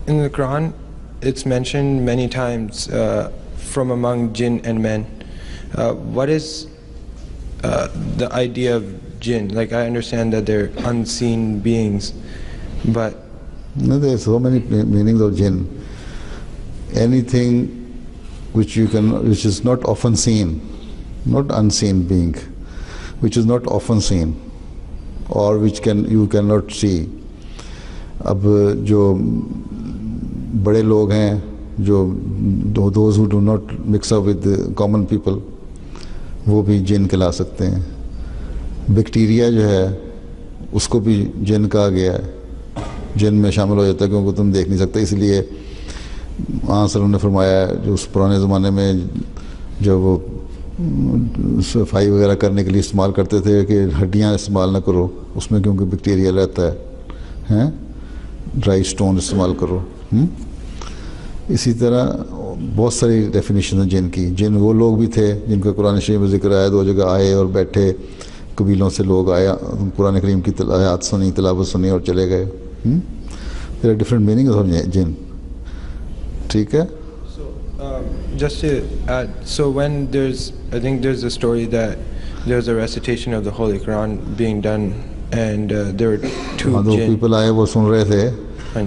in the Quran, it's mentioned many times from among jinn and men. What is the idea of jinn? Like, I understand that they're unseen beings, but no, there are so many meanings of jinn. Anything which is not often seen, not unseen being, which is not often seen, or which you cannot see. اب جو بڑے لوگ ہیں, جو those who do not mix up with the common people, وہ بھی جن کہلا سکتے ہیں. بیکٹیریا جو ہے اس کو بھی جن کہا گیا ہے, جن میں شامل ہو جاتا ہے کیونکہ تم دیکھ نہیں سکتے. اس لیے آن صلی اللہ نے فرمایا جو اس پرانے زمانے میں جب وہ صفائی وغیرہ کرنے کے لیے استعمال کرتے تھے کہ ہڈیاں استعمال نہ کرو اس میں کیونکہ بیکٹیریا رہتا ہے, ڈرائی سٹون استعمال کرو. اسی طرح بہت ساری ڈیفینیشن ہیں جن کی. جن وہ لوگ بھی تھے جن کا قرآن شریف میں ذکر آیا, 2 جگہ آئے اور بیٹھے, قبیلوں سے لوگ آیا, قرآن کریم کی آیات سنی, تلاوت سنی اور چلے گئے. There are different meaning of جن. ٹھیک ہے. Just to add, so when I think there's a story that there's a recitation of the Holy Quran being done, and there were 2 jinn. people آئے وہ سن رہے تھے,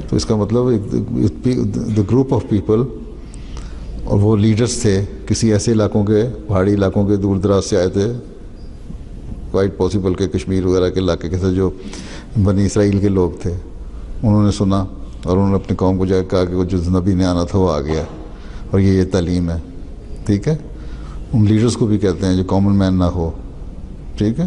تو اس کا مطلب the group of people, اور وہ لیڈرز تھے کسی ایسے علاقوں کے, پہاڑی علاقوں کے, دور دراز سے آئے تھے, کوائٹ پاسبل کہ کشمیر وغیرہ کے علاقے کے تھے, جو بنی اسرائیل کے لوگ تھے. انہوں نے سنا اور انہوں نے اپنی قوم کو جا کے کہا کہ جو نبی نے آنا تھا وہ آ گیا, اور یہ تعلیم ہے. ٹھیک ہے. ان لیڈرز کو بھی کہتے ہیں جو کامن مین نہ ہو. ٹھیک ہے.